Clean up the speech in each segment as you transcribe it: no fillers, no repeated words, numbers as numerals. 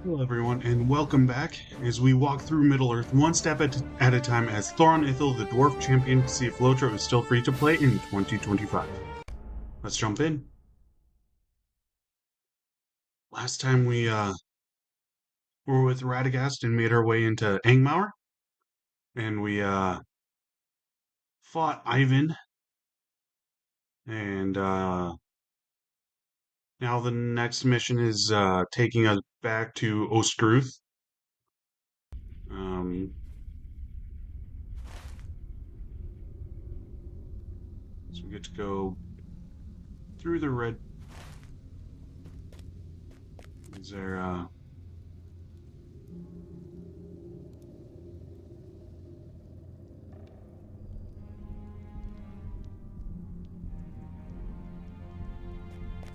Hello, everyone, and welcome back as we walk through Middle-earth one step at a time as Thoron Ithil, the Dwarf Champion, to see if LOTRO is still free to play in 2025. Let's jump in. Last time we were with Radagast and made our way into Angmaur, and we fought Ivan, and now the next mission is taking us back to Ostruth. Um, so we get to go through the red. Is there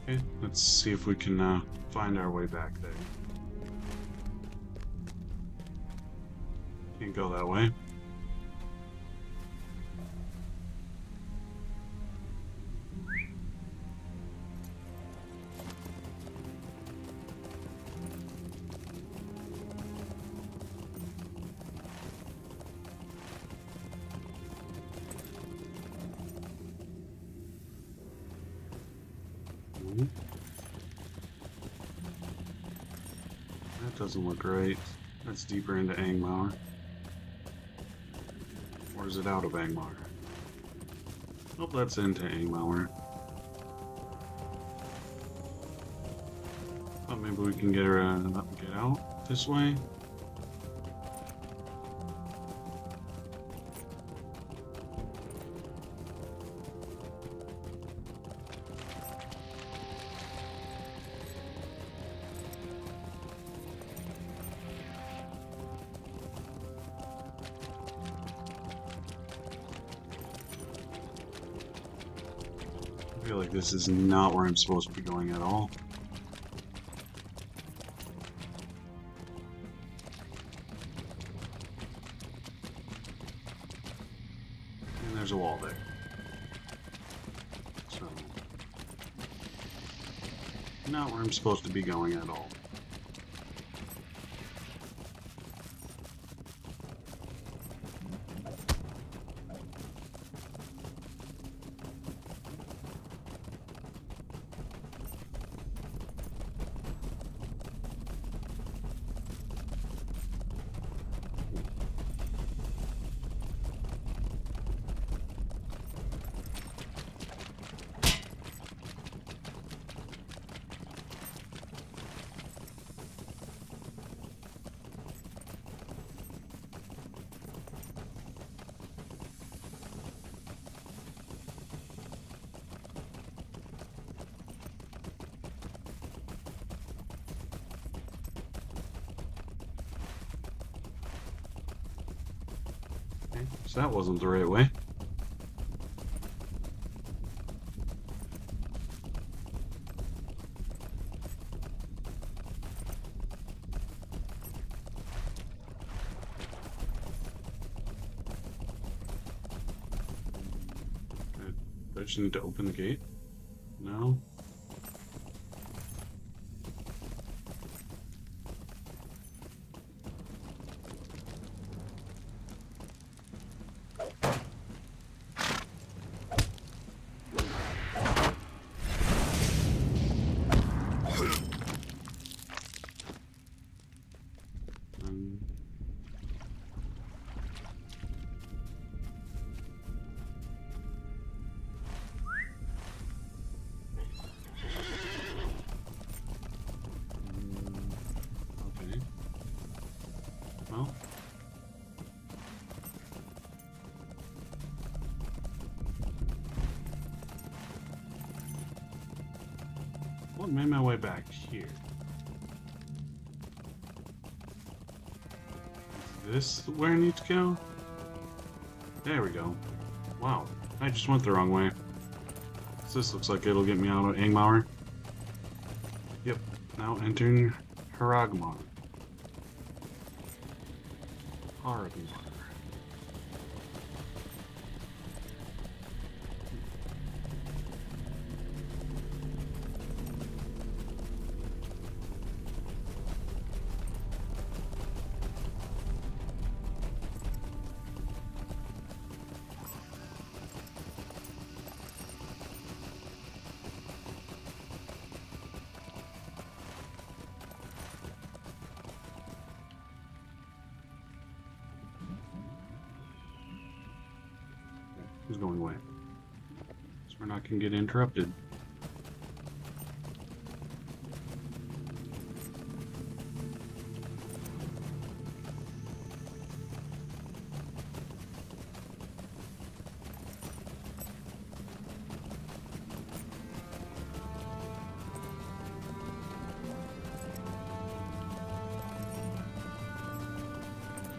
Okay, let's see if we can find our way back there. Can't go that way. That doesn't look right. That's deeper into Angmaur. Or is it out of Angmaur? Oh, that's into Angmaur. Oh, maybe we can get out this way. I feel like this is not where I'm supposed to be going at all. And there's a wall there. So, not where I'm supposed to be going at all. Okay, so that wasn't the right way. Do I just need to open the gate? No? Okay. Well. What made my way back here? Is this where I need to go? There we go. Wow, I just went the wrong way. So this looks like it'll get me out of Angmaur. Yep, now entering Haragmar. Haragmar. Who's going away? So we're not going to get interrupted.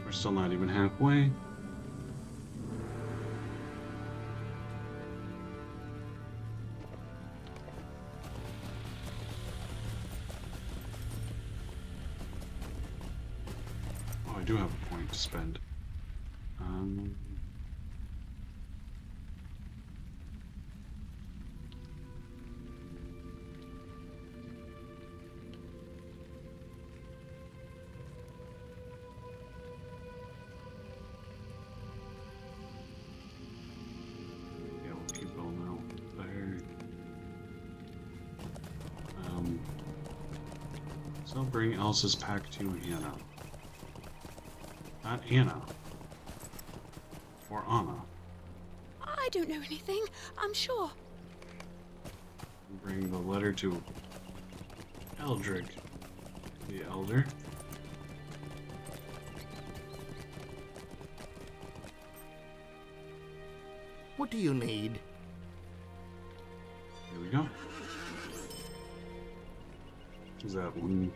We're still not even halfway. Oh, I do have a point to spend. So I'll bring Elsa's pack to Anna. Not Anna. Or Anna. I don't know anything, I'm sure. Bring the letter to Eldrick, the Elder. What do you need? Here we go. Is that one?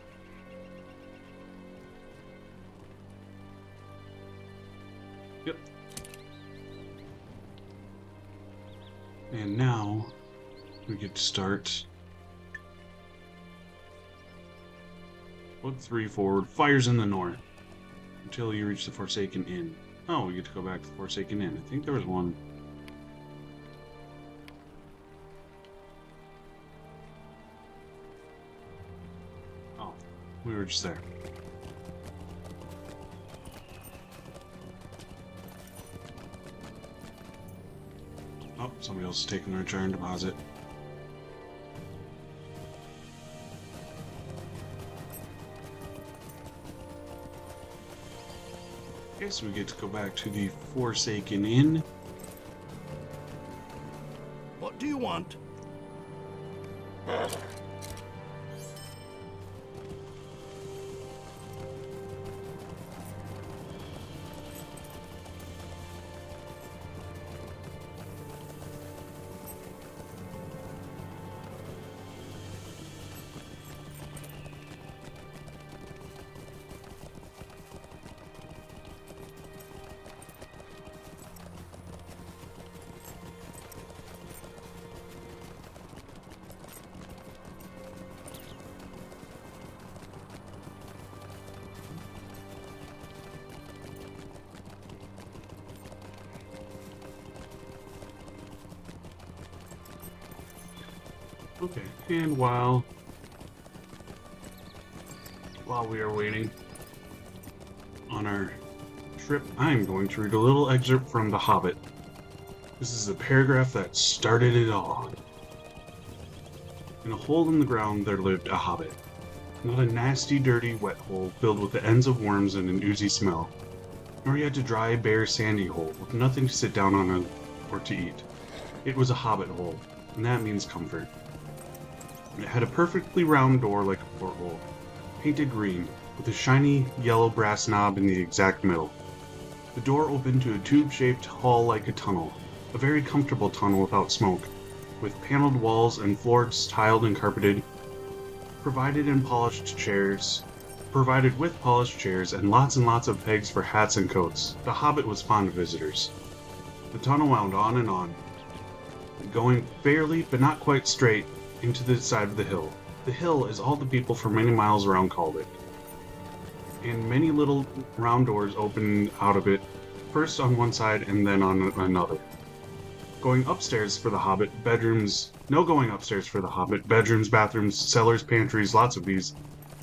Yep. And now we get to start. Book 3 forward. Fires in the north until you reach the Forsaken Inn. Oh, we get to go back to the Forsaken Inn. I think there was one. Oh, we were just there. Oh, somebody else is taking the return deposit. Okay, so we get to go back to the Forsaken Inn. What do you want? Okay, and while we are waiting on our trip, I'm going to read a little excerpt from The Hobbit. This is a paragraph that started it all. In a hole in the ground there lived a hobbit. Not a nasty, dirty, wet hole filled with the ends of worms and an oozy smell, nor yet a dry, bare, sandy hole with nothing to sit down on or to eat. It was a hobbit hole, and that means comfort. It had a perfectly round door like a porthole, painted green, with a shiny yellow brass knob in the exact middle. The door opened to a tube-shaped hall like a tunnel, a very comfortable tunnel without smoke, with paneled walls and floors tiled and carpeted, provided with polished chairs and lots of pegs for hats and coats. The hobbit was fond of visitors. The tunnel wound on, going fairly but not quite straight into the side of the hill. The hill, as all the people for many miles around called it, and many little round doors opened out of it, first on one side and then on another. Going upstairs for the hobbit, bedrooms, bathrooms, cellars, pantries, lots of these.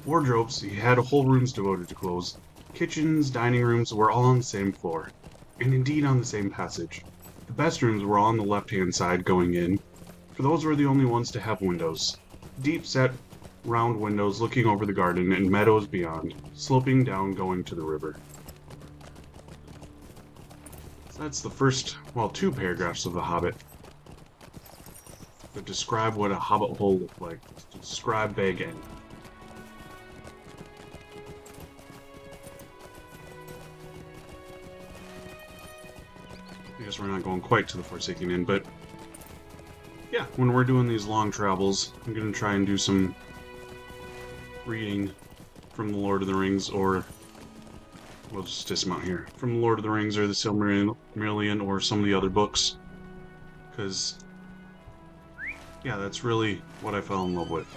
Wardrobes, he had whole rooms devoted to clothes. Kitchens, dining rooms were all on the same floor, and indeed on the same passage. The best rooms were on the left-hand side going in, for those were the only ones to have windows. Deep-set, round windows looking over the garden and meadows beyond, sloping down going to the river. So that's the first, well, 2 paragraphs of The Hobbit that describe what a hobbit hole looked like. To describe Bag End. I guess we're not going quite to the Forsaken Inn, but yeah, when we're doing these long travels, I'm going to try and do some reading from The Lord of the Rings, or we'll just dismount here, from The Lord of the Rings or the Silmarillion or some of the other books, because yeah, that's really what I fell in love with.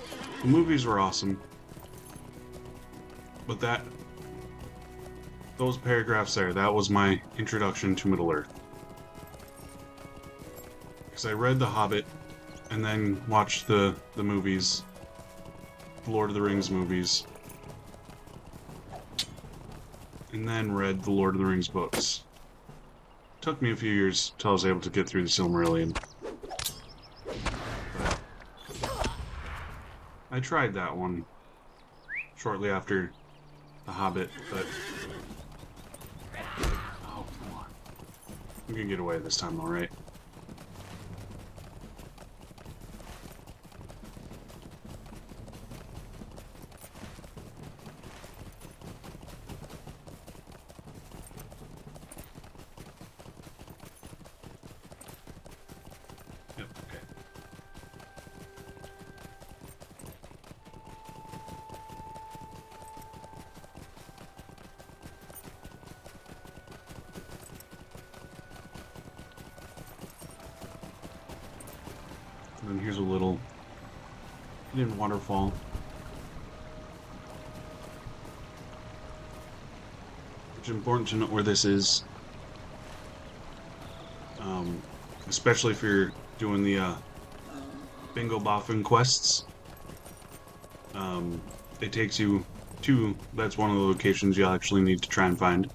The movies were awesome, but those paragraphs there, that was my introduction to Middle-earth. Because I read The Hobbit, and then watched the movies, the Lord of the Rings movies, and then read the Lord of the Rings books. It took me a few years till I was able to get through the Silmarillion. But I tried that one shortly after The Hobbit, but oh, come on. I'm gonna get away this time, alright? Yep, okay. And then here's a little hidden waterfall. It's important to note where this is, especially if you're doing the Bingo Boffin quests. It takes you to, that's one of the locations you actually need to try and find.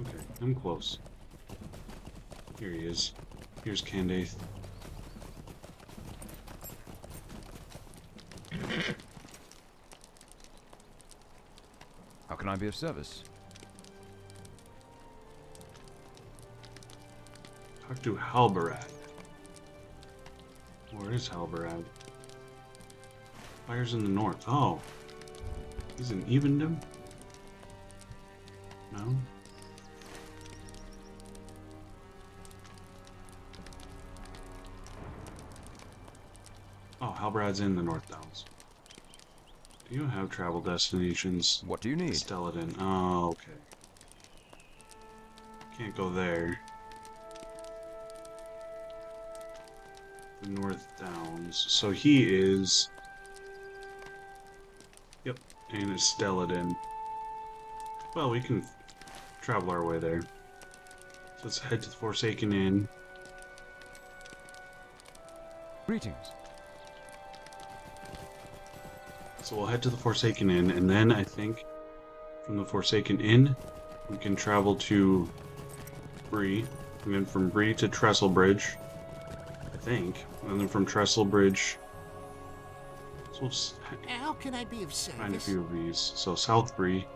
Okay, I'm close. Here he is. Here's Candace. How can I be of service? Talk to Halbarad. Where is Halbarad? Fire's in the north. Oh. He's in Evendom? No? Oh, Halbarad's in the North Downs. Do you have travel destinations? What do you need? Arthedain. Oh, okay. Can't go there. The North Downs. So he is... Yep, and it's Arthedain. Well, we can travel our way there. So let's head to the Forsaken Inn. Greetings. So we'll head to the Forsaken Inn, and then I think from the Forsaken Inn, we can travel to Bree, and then from Bree to Trestlebridge, I think, and then from Trestlebridge, so we'll just How can I be of find a service? few of these. So South Bree.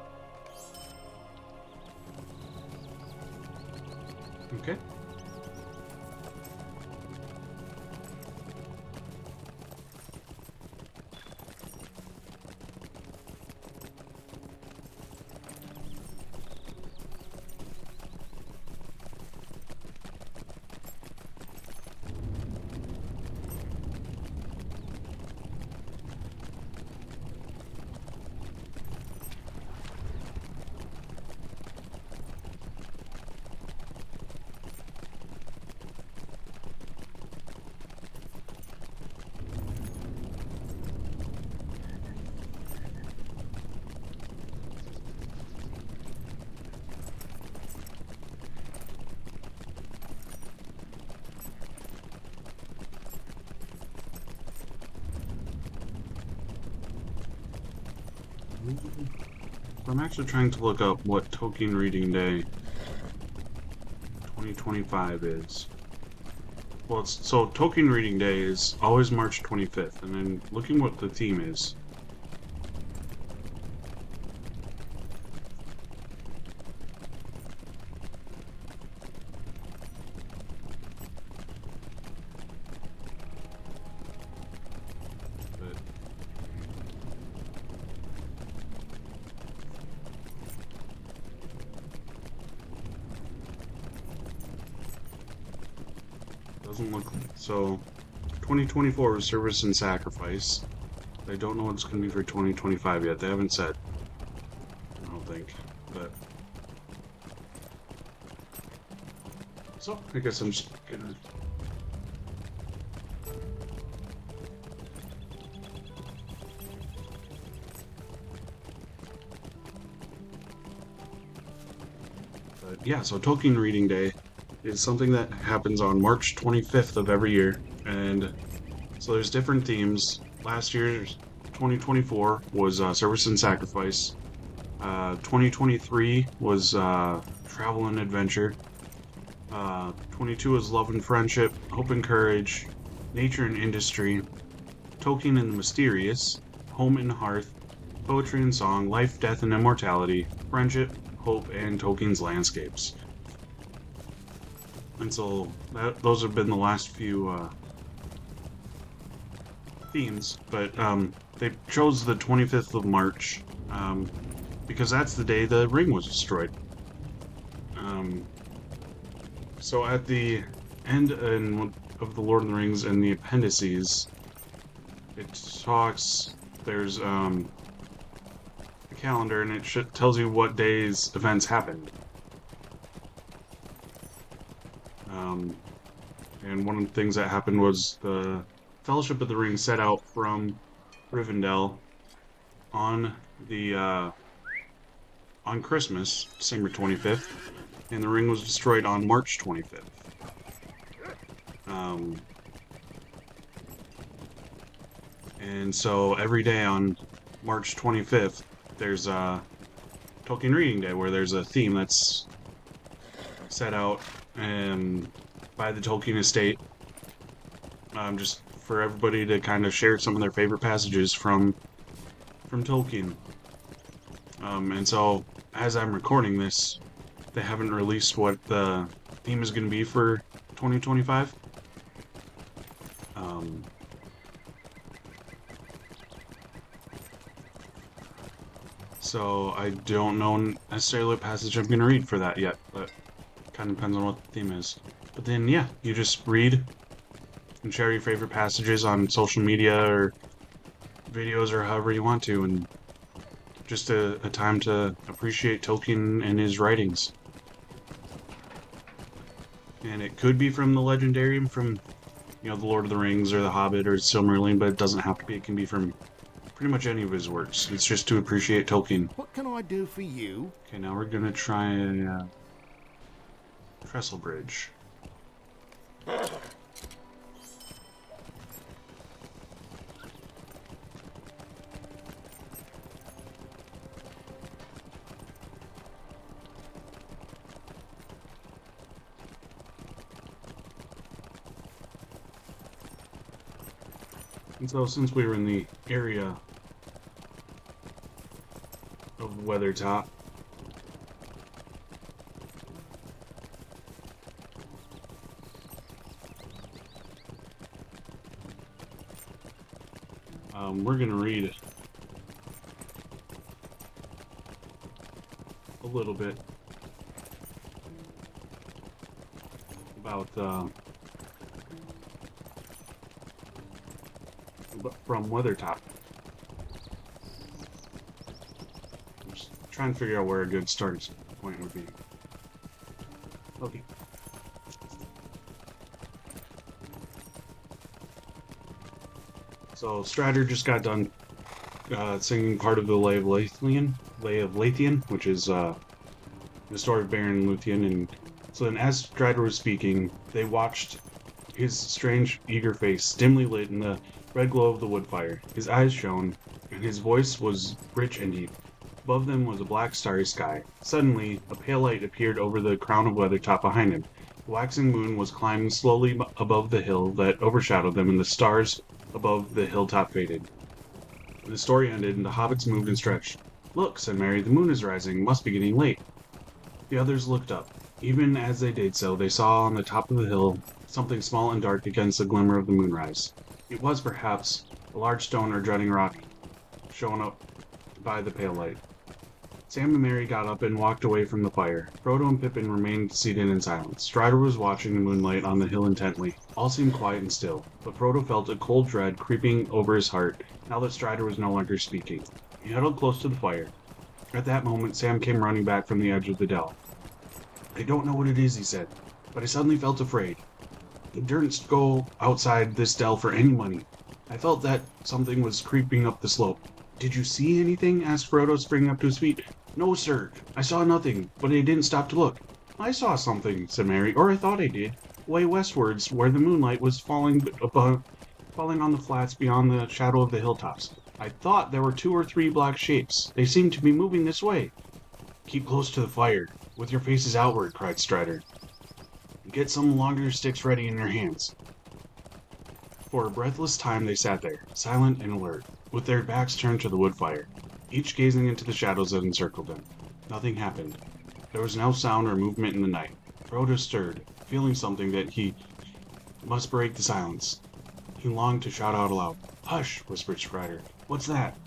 Okay. I'm actually trying to look up what Tolkien Reading Day 2025 is. Well, so Tolkien Reading Day is always March 25th, and then looking what the theme is. Doesn't look so. 2024 was Service and Sacrifice. I don't know what's going to be for 2025 yet. They haven't said. I don't think. But so I guess I'm just gonna. But yeah, so Tolkien Reading Day is something that happens on March 25th of every year, and so there's different themes. Last year, 2024 was Service and Sacrifice. 2023 was Travel and Adventure. 22 was Love and Friendship, Hope and Courage, Nature and Industry, Tolkien and the Mysterious, Home and Hearth, Poetry and Song, Life, Death and Immortality, Friendship, Hope, and Tolkien's Landscapes. And so those have been the last few themes, but they chose the 25th of March because that's the day the ring was destroyed. So at the end of the Lord of the Rings and the appendices, it talks. There's a calendar, and it tells you what days events happened. And one of the things that happened was the Fellowship of the Ring set out from Rivendell on Christmas, December 25th, and the ring was destroyed on March 25th. And so every day on March 25th, there's a Tolkien Reading Day where there's a theme that's set out by the Tolkien estate, just for everybody to kind of share some of their favorite passages from Tolkien. And so, as I'm recording this, they haven't released what the theme is going to be for 2025. So I don't know necessarily what passage I'm going to read for that yet, but it kind of depends on what the theme is. But then, yeah, you just read and share your favorite passages on social media or videos or however you want to, and just a time to appreciate Tolkien and his writings. And it could be from the Legendarium, from, the Lord of the Rings or the Hobbit or Silmarillion, but it doesn't have to be. It can be from pretty much any of his works. It's just to appreciate Tolkien. What can I do for you? Okay, now we're gonna try a trestle bridge. And so, since we were in the area of Weathertop, we're going to read a little bit about from Weathertop. I'm just trying to figure out where a good starting point would be. Okay. So Strider just got done singing part of the Lay of Lathian, which is the story of Baron Luthien. And so then, as Strider was speaking, they watched his strange, eager face dimly lit in the red glow of the wood fire. His eyes shone, and his voice was rich and deep. Above them was a black, starry sky. Suddenly, a pale light appeared over the crown of Weathertop behind him. The waxing moon was climbing slowly above the hill that overshadowed them, and the stars above the hilltop faded. The story ended, and the hobbits moved and stretched. "Look," said Merry, "the moon is rising. It must be getting late." The others looked up. Even as they did so, they saw on the top of the hill something small and dark against the glimmer of the moonrise. It was, perhaps, a large stone or jutting rock shown up by the pale light. Sam and Merry got up and walked away from the fire. Frodo and Pippin remained seated in silence. Strider was watching the moonlight on the hill intently. All seemed quiet and still, but Frodo felt a cold dread creeping over his heart now that Strider was no longer speaking. He huddled close to the fire. At that moment, Sam came running back from the edge of the dell. "I don't know what it is," he said, "but I suddenly felt afraid. I daren't go outside this dell for any money. I felt that something was creeping up the slope." "Did you see anything?" asked Frodo, springing up to his feet. "No, sir. I saw nothing, but I didn't stop to look." "I saw something," said Merry, "or I thought I did, way westwards, where the moonlight was falling on the flats beyond the shadow of the hilltops. I thought there were 2 or 3 black shapes. They seemed to be moving this way." "Keep close to the fire, with your faces outward," cried Strider. "Get some longer sticks ready in your hands." For a breathless time they sat there, silent and alert, with their backs turned to the wood fire, each gazing into the shadows that encircled them. Nothing happened. There was no sound or movement in the night. Frodo stirred, feeling something that he must break the silence. He longed to shout out aloud. "Hush!" whispered Strider. "What's that?"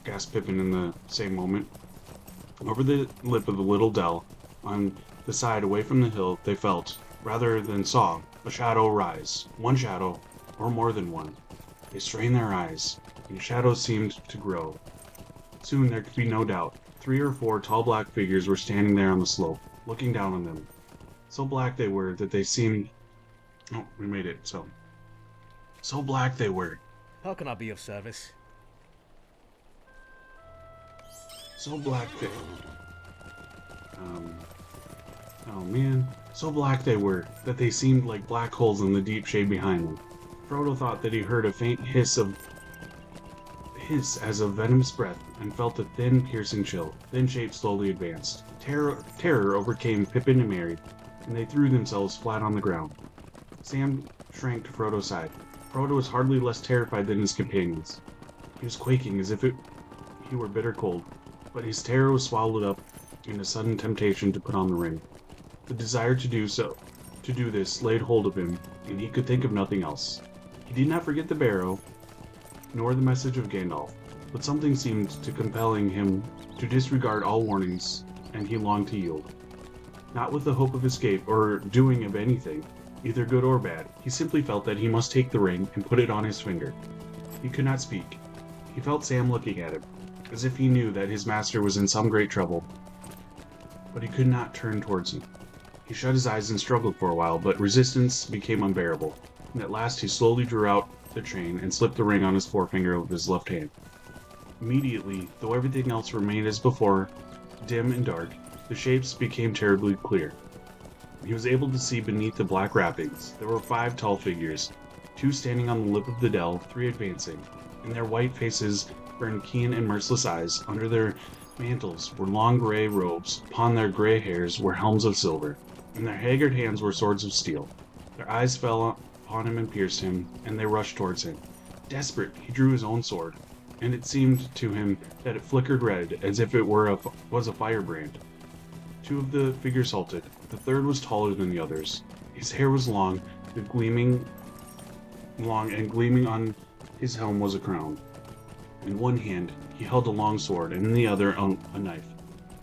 gasped Pippin in the same moment. Over the lip of the little dell, on the side away from the hill, they felt, rather than saw, a shadow rise. One shadow, or more than one. They strained their eyes, and the shadows seemed to grow. Soon there could be no doubt. 3 or 4 tall black figures were standing there on the slope, looking down on them. So black they were that they seemed... Oh, we made it, So black they were. How can I be of service? So black they... Oh man. So black they were, that they seemed like black holes in the deep shade behind them. Frodo thought that he heard a faint hiss as of venomous breath, and felt a thin, piercing chill. Then shape slowly advanced. Terror overcame Pippin and Merry, and they threw themselves flat on the ground. Sam shrank to Frodo's side. Frodo was hardly less terrified than his companions. He was quaking as if he were bitter cold, but his terror was swallowed up in a sudden temptation to put on the ring. The desire to do this, laid hold of him, and he could think of nothing else. He did not forget the barrow, nor the message of Gandalf, but something seemed to compelling him to disregard all warnings, and he longed to yield. Not with the hope of escape or doing of anything, either good or bad. He simply felt that he must take the ring and put it on his finger. He could not speak. He felt Sam looking at him, as if he knew that his master was in some great trouble, but he could not turn towards him. He shut his eyes and struggled for a while, but resistance became unbearable, and at last he slowly drew out the chain and slipped the ring on his forefinger of his left hand. Immediately, though everything else remained as before, dim and dark, the shapes became terribly clear. He was able to see beneath the black wrappings. There were 5 tall figures, 2 standing on the lip of the dell, 3 advancing. In their white faces burned keen and merciless eyes. Under their mantles were long gray robes. Upon their gray hairs were helms of silver. In their haggard hands were swords of steel. Their eyes fell upon him and pierced him, and they rushed towards him. Desperate, he drew his own sword, and it seemed to him that it flickered red, as if it was a firebrand. 2 of the figures halted. The third was taller than the others. His hair was long and gleaming on his helm was a crown. In one hand he held a long sword, and in the other a knife.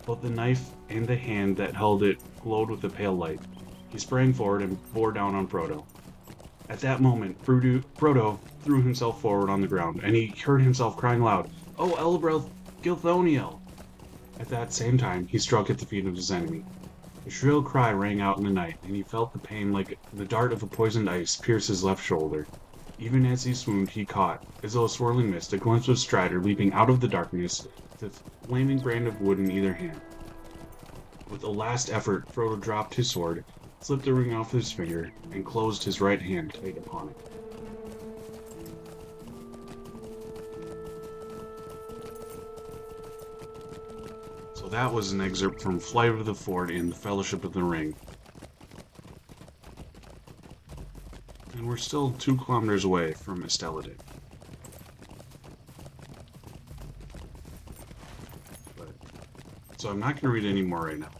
Both the knife and the hand that held it glowed with a pale light. He sprang forward and bore down on Frodo. At that moment, Frodo threw himself forward on the ground, and he heard himself crying aloud, "Oh, Elbreth Gilthoniel!" At that same time, he struck at the feet of his enemy. A shrill cry rang out in the night, and he felt the pain like the dart of a poisoned ice pierce his left shoulder. Even as he swooned, he caught, as though a swirling mist, a glimpse of Strider leaping out of the darkness, with a flaming brand of wood in either hand. With a last effort, Frodo dropped his sword, slipped the ring off his finger, and closed his right hand tight upon it. So that was an excerpt from Flight of the Ford in The Fellowship of the Ring. And we're still 2 kilometers away from Arthedain. So I'm not going to read any more right now.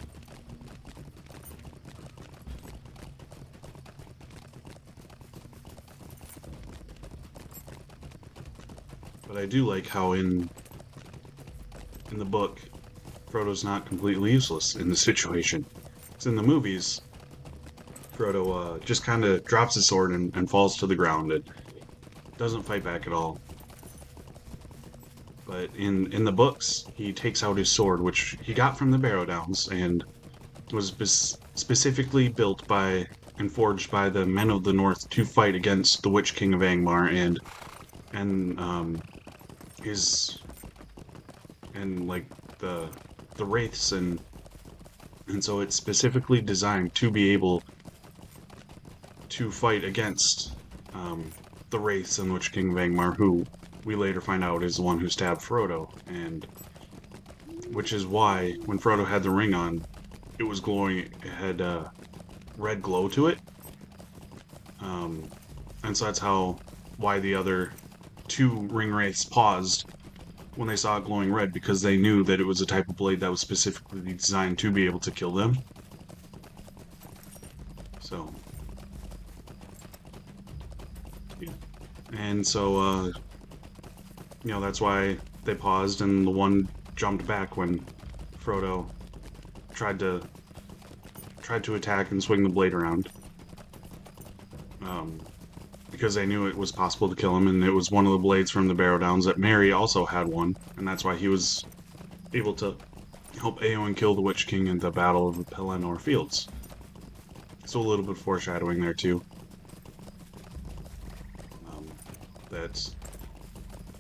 But I do like how in the book, Frodo's not completely useless in the situation. Because in the movies, Frodo just kind of drops his sword and falls to the ground and doesn't fight back at all. But in the books, he takes out his sword, which he got from the Barrow Downs, and was specifically built by and forged by the Men of the North to fight against the Witch King of Angmar and his and like the wraiths and so it's specifically designed to be able to fight against the wraiths and Witch King of Angmar, who we later find out is the one who stabbed Frodo, and which is why when Frodo had the ring on, it was glowing. It had red glow to it, and so that's why the other 2 ring wraiths paused when they saw it glowing red, because they knew that it was a type of blade that was specifically designed to be able to kill them. So, yeah. And so, you know, that's why they paused, and the one jumped back when Frodo tried to attack and swing the blade around. Because they knew it was possible to kill him, and it was one of the blades from the Barrow Downs that Merry also had one, and that's why he was able to help Eowyn kill the Witch King in the Battle of the Pelennor Fields. So a little bit of foreshadowing there too. That's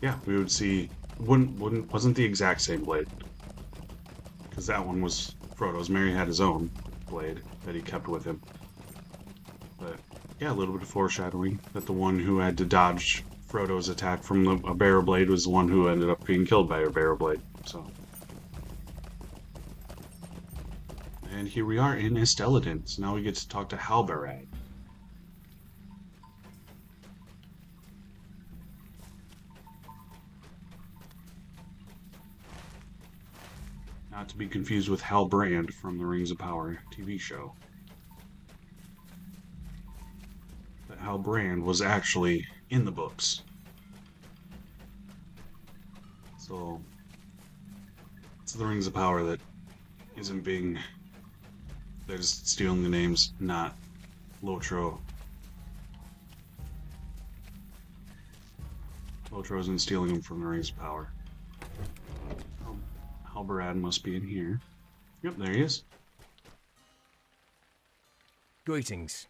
yeah, we would see wasn't the exact same blade, because that one was Frodo's. Merry had his own blade that he kept with him. But yeah, a little bit of foreshadowing that the one who had to dodge Frodo's attack from a barrow blade was the one who ended up being killed by a barrow blade. So, and here we are in Arthedain. So now we get to talk to Halbarad. Not to be confused with Halbrand from the Rings of Power TV show. But Halbrand was actually in the books. So it's the Rings of Power that isn't being... They're just stealing the names, not LOTRO. LOTRO isn't stealing them from the Rings of Power. Halbarad must be in here. Yep, there he is. Greetings.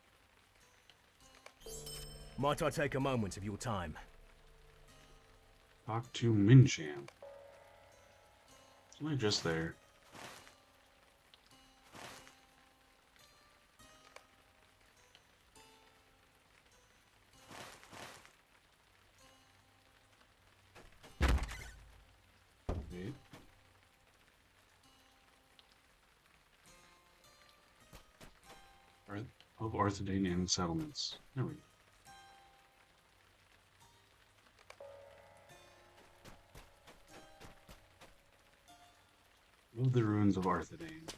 Might I take a moment of your time? Talk to Minsham. It's only just there. Wait. Of Arthedain and settlements. There we go. Of the ruins of Arthedain.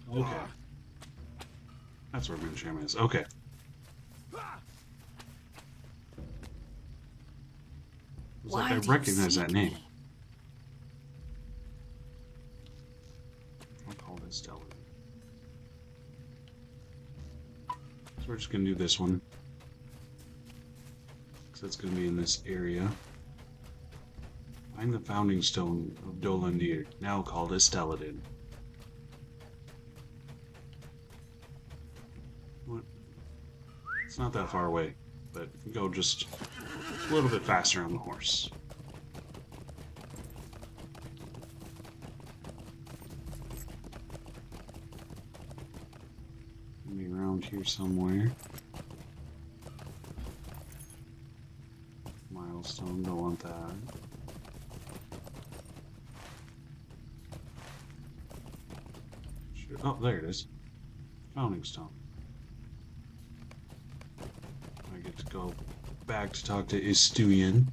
Okay. That's where Minsham is. Okay. It's like I recognize that name. I'll call this Stella. So we're just gonna do this one. Because that's gonna be in this area. Find the founding stone of Dolandir, now called Arthedain. What? It's not that far away, but go just a little bit faster on the horse. Maybe around here somewhere. Stone, don't want that. Sure. Oh, there it is. Founding stone. I get to go back to talk to Istuian.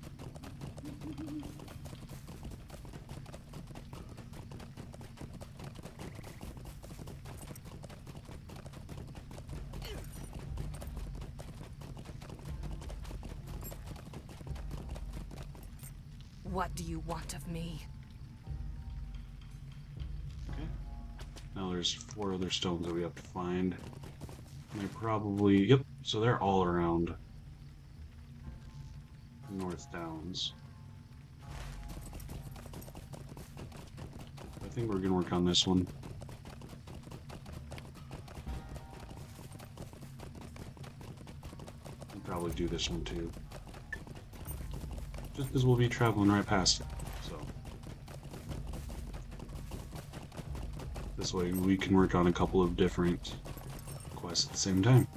What do you want of me? Okay. Now there's 4 other stones that we have to find. And they're probably... Yep, so they're all around North Downs. I think we're gonna work on this one. We'll probably do this one too. Just because we'll be traveling right past it, so. This way we can work on a couple of different quests at the same time.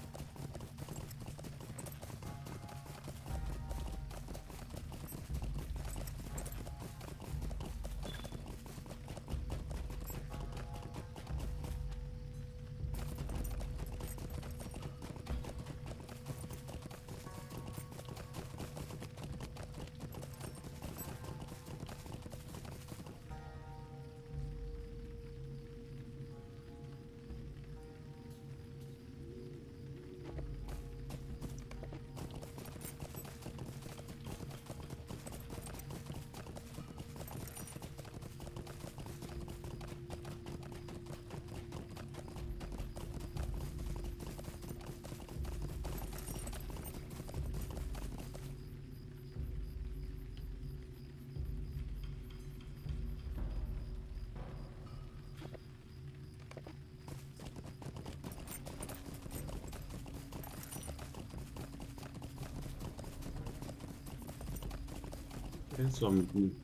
Okay, so I'm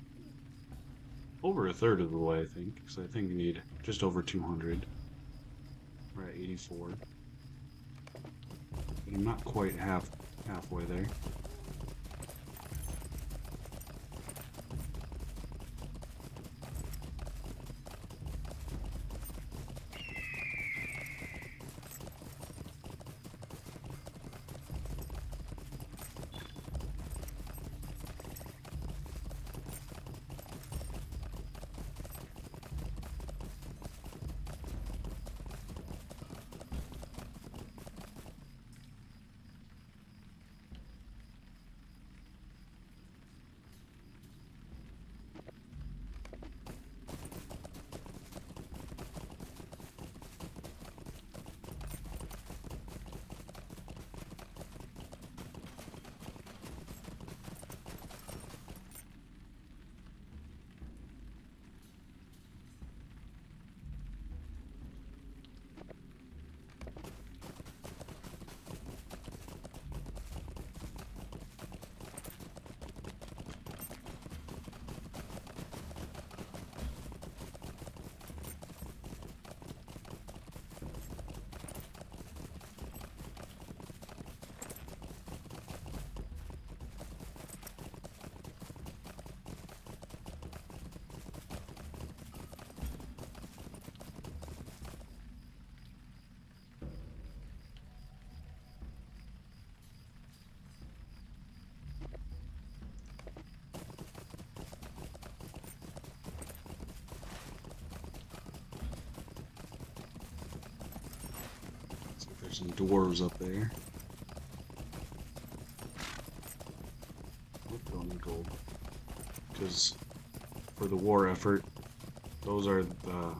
over a third of the way, I think, because I think we need just over 200. We're at 84. But I'm not quite halfway there. There's some dwarves up there. Oh, don't need gold. Because for the war effort, those are the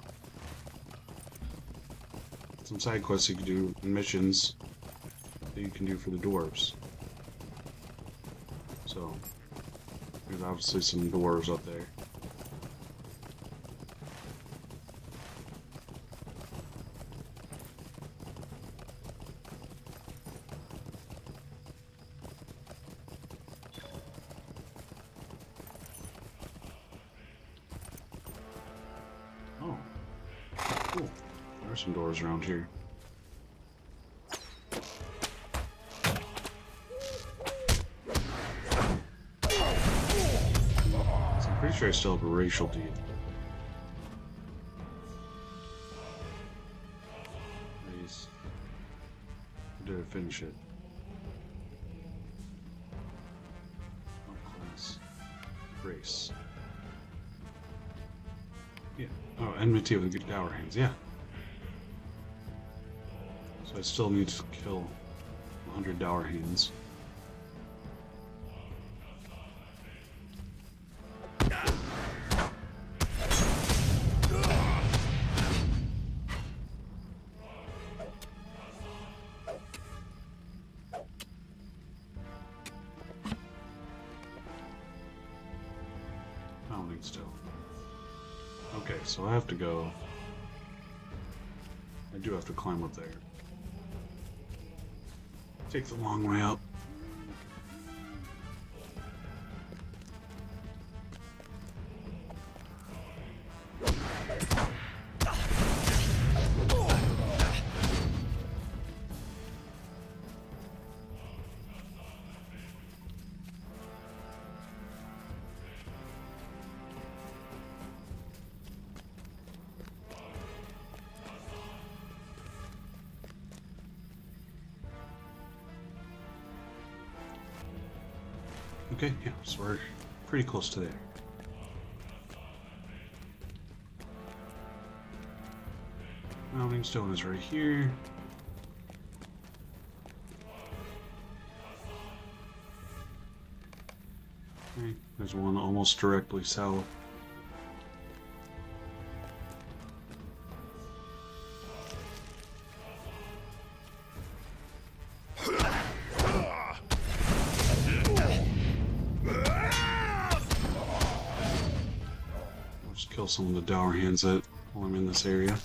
some side quests you can do and missions that you can do for the dwarves. So there's obviously some dwarves up there. Oh, cool. There's some doors around here. Pretty sure I still have a racial deed. Race. Or did I finish it? Oh, class. Race. Yeah. Oh, enmity with the dour hands. Yeah. So I still need to kill 100 dour hands. Still. Okay, so I have to go. I do have to climb up there. Take the long way up. Okay, yeah, so we're pretty close to there. Mounting stone is right here. Okay, there's one almost directly south. Kill some of the dour hands that while I'm in this area.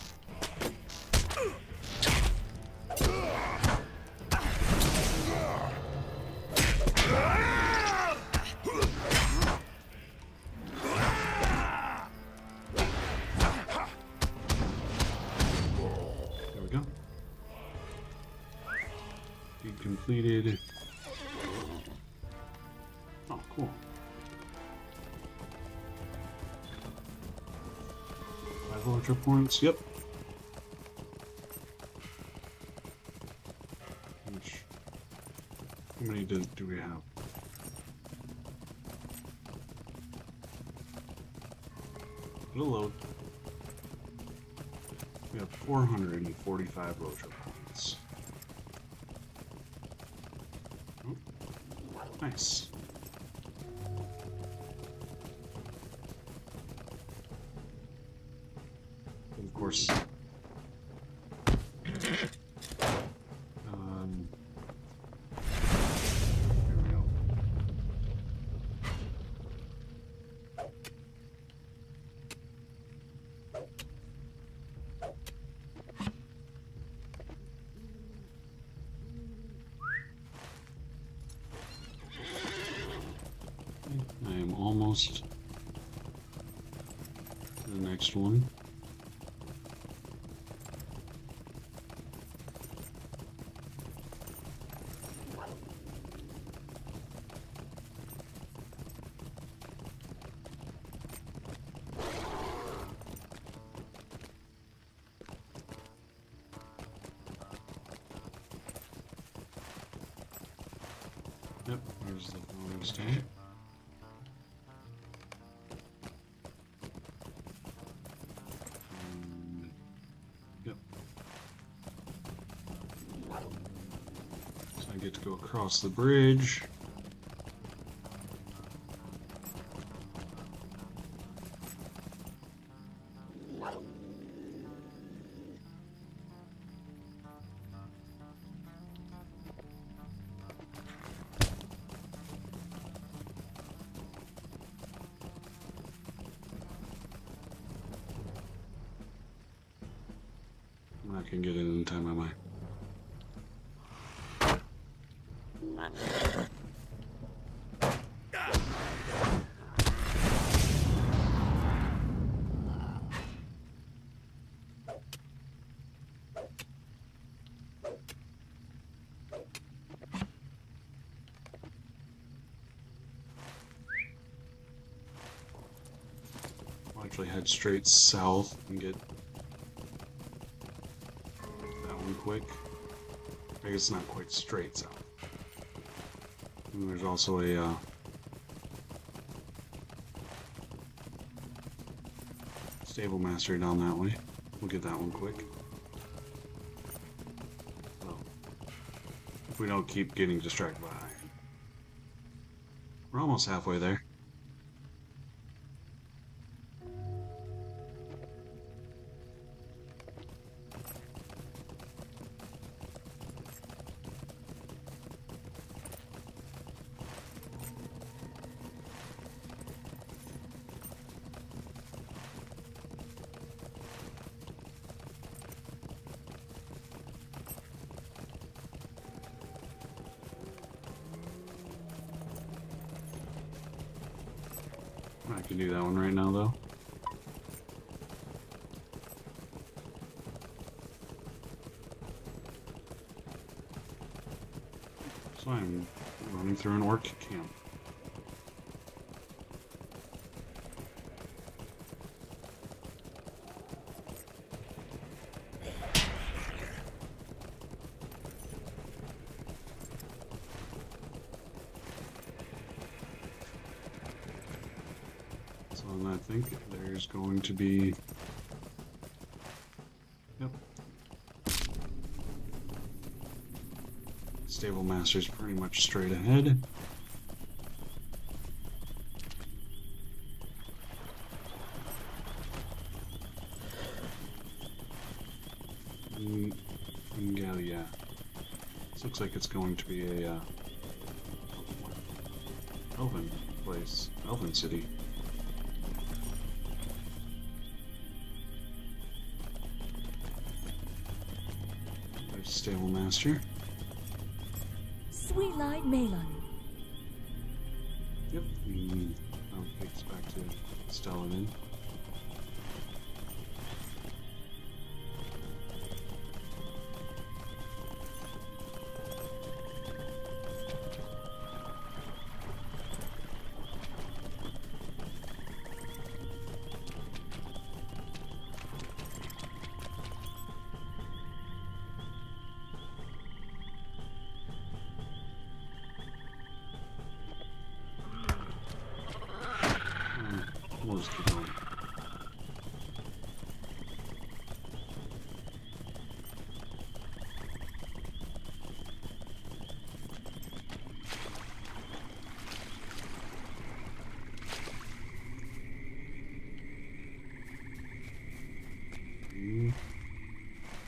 There we go. Deed completed. Oh, cool. 5 LOTRO points, yep. How many do we have? It'll load. We have 445 LOTRO points. Oh, nice. Of course. There we go. I am almost to the next one. Yep, here's the rolling stone. Yep. So I get to go across the bridge. I'm not gonna get in time, am I? actually head straight south and get that one quick. I guess it's not quite straight south. And there's also a stable master down that way. We'll get that one quick. So, if we don't keep getting distracted by iron. We're almost halfway there. I can do that one right now, though. So I'm running through an orc camp. And I think there's going to be... Yep. Stable Master's pretty much straight ahead. Yeah. This looks like it's going to be a elven place, elven city. Stable Master. Sweet-light Malon. Yep. Now it takes back to Arthedain. We'll just keep going.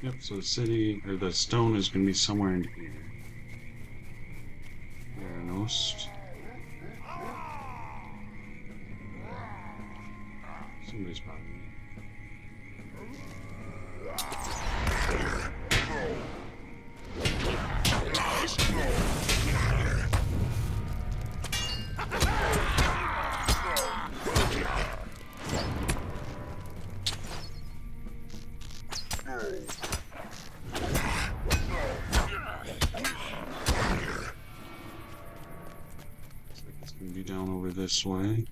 Yep, so the city, or the stone is going to be somewhere in here. Roused. Somebody's spotting me. Looks like it's going to be down over this way.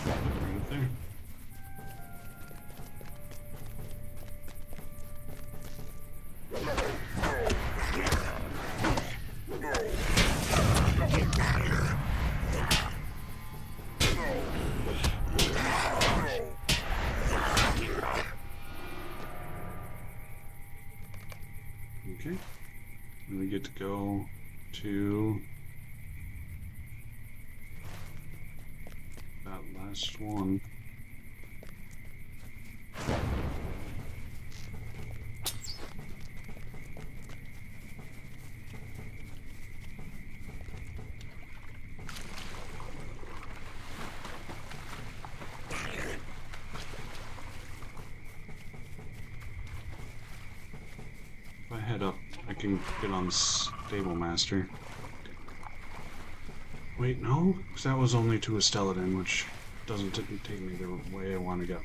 Right there. Okay, and we get to go to that last one. If I head up, I can get on Stable Master. Wait, no? Because that was only to Arthedain, which doesn't take me the way I want to go.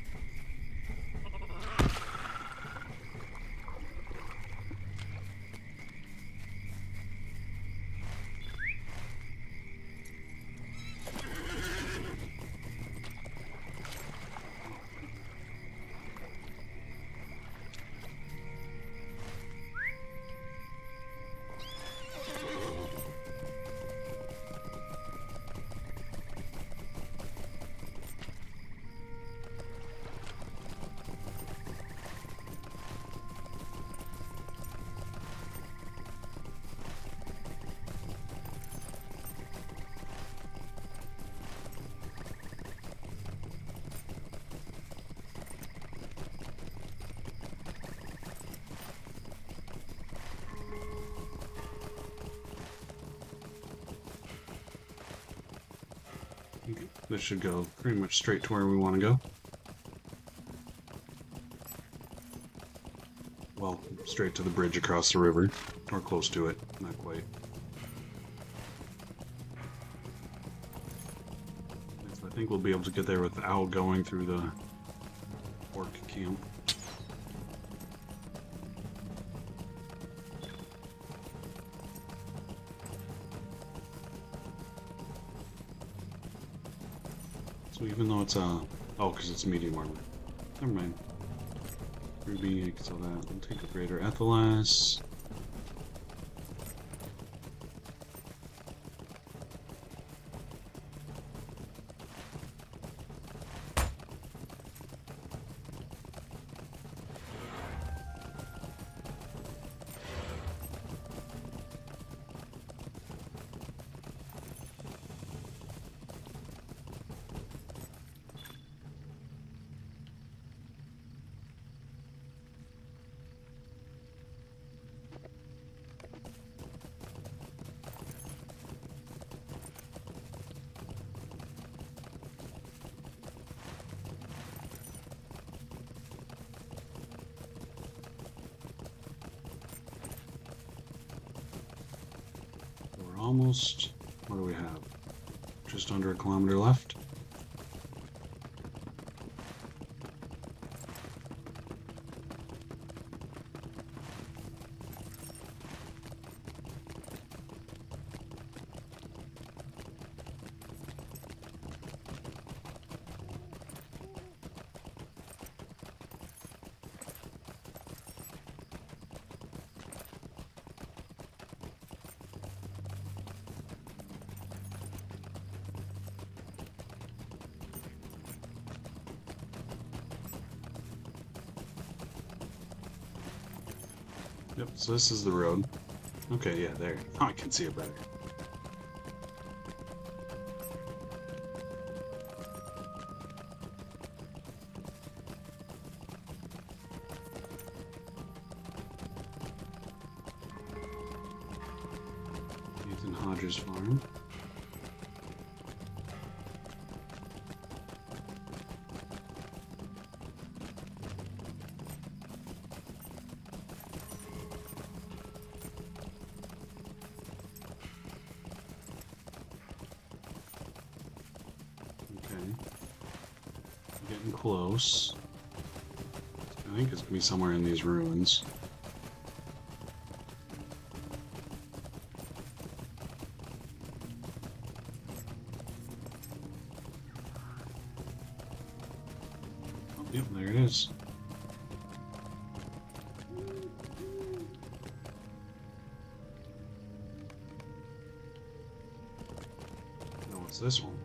This should go pretty much straight to where we want to go. Well, straight to the bridge across the river. Or close to it. Not quite. I think we'll be able to get there without going through the orc camp. So even though it's oh, because it's medium armor. Never mind. Ruby, I can sell that. We'll take a greater Ethelas. Almost. What do we have? Just under a kilometer left. Yep, so this is the road. Okay, yeah, there. Oh, I can see it better. Ethan Hodges Farm. Getting close. I think it's gonna be somewhere in these ruins. Oh, yep, there it is. Now what's this one?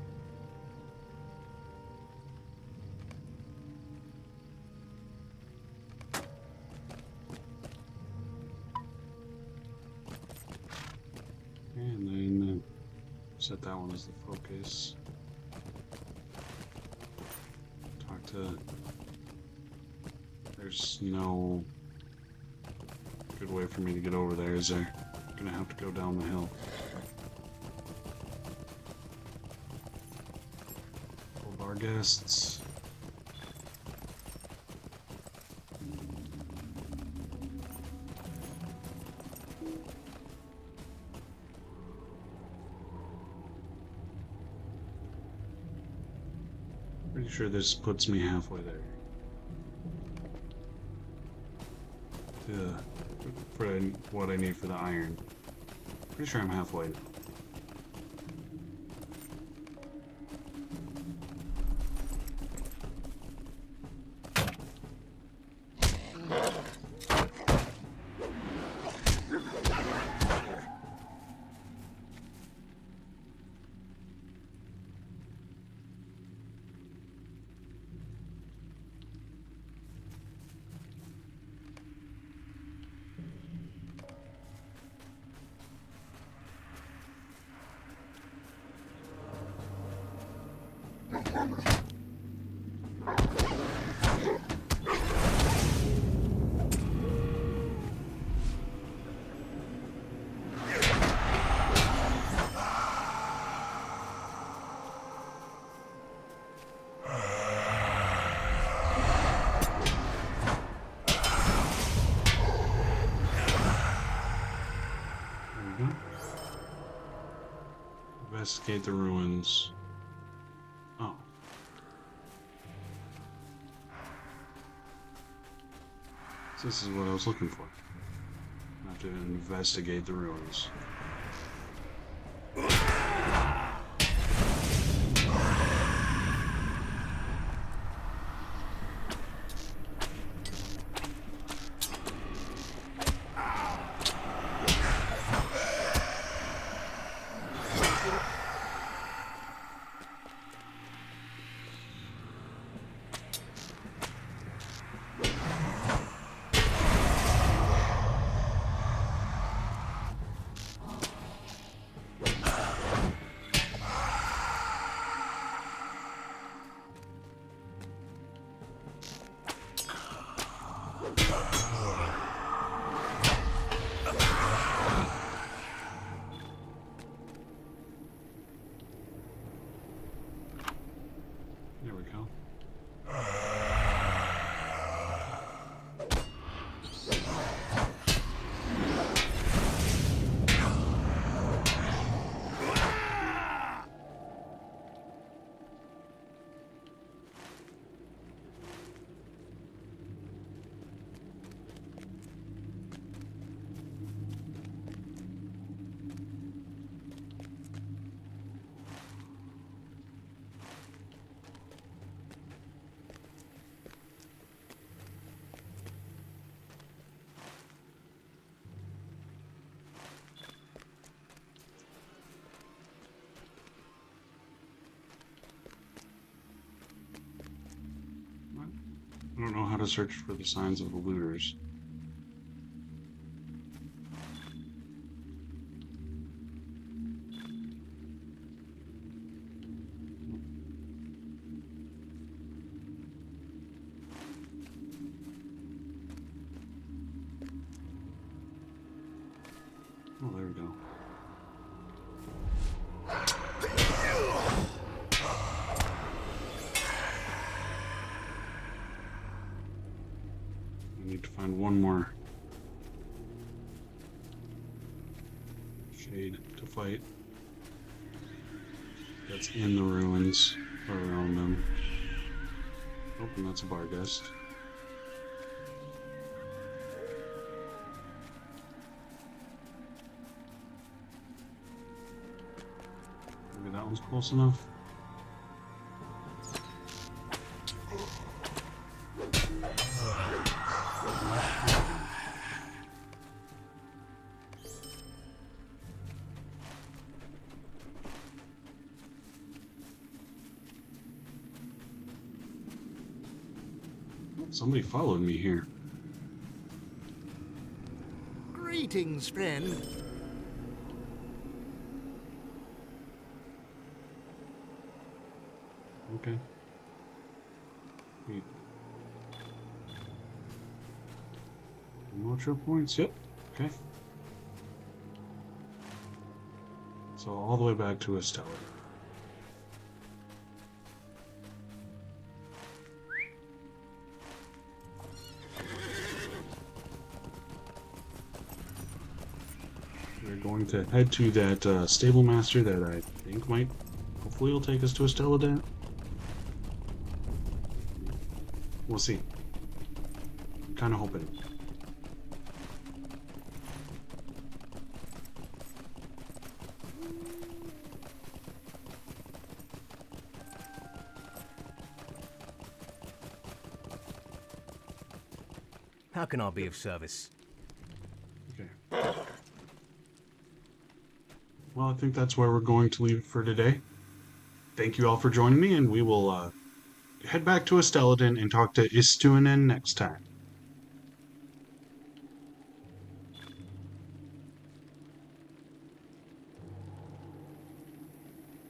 And then set that one as the focus. Talk to... There's no good way for me to get over there, is there? I'm gonna have to go down the hill. All of our guests. Pretty sure this puts me halfway there. For what I need for the iron. Pretty sure I'm halfway. Investigate the ruins. Oh. So this is what I was looking for. I have to investigate the ruins. There we go. I don't know how to search for the signs of the looters. Oh, there we go. I need to find one more shade to fight that's in the ruins or around them. Oh, and that's a bar guest. Maybe that one's close enough. Somebody followed me here. Greetings, friend. Okay. Wait. LOTRO points? Yep. Okay. So all the way back to Estella. We're going to head to that stable master that I think might, hopefully will take us to Arthedain. We'll see. I'm kind of hoping. How can I be of service? Okay. Well, I think that's where we're going to leave it for today. Thank you all for joining me, and we will head back to Arthedain and talk to Istuinen next time.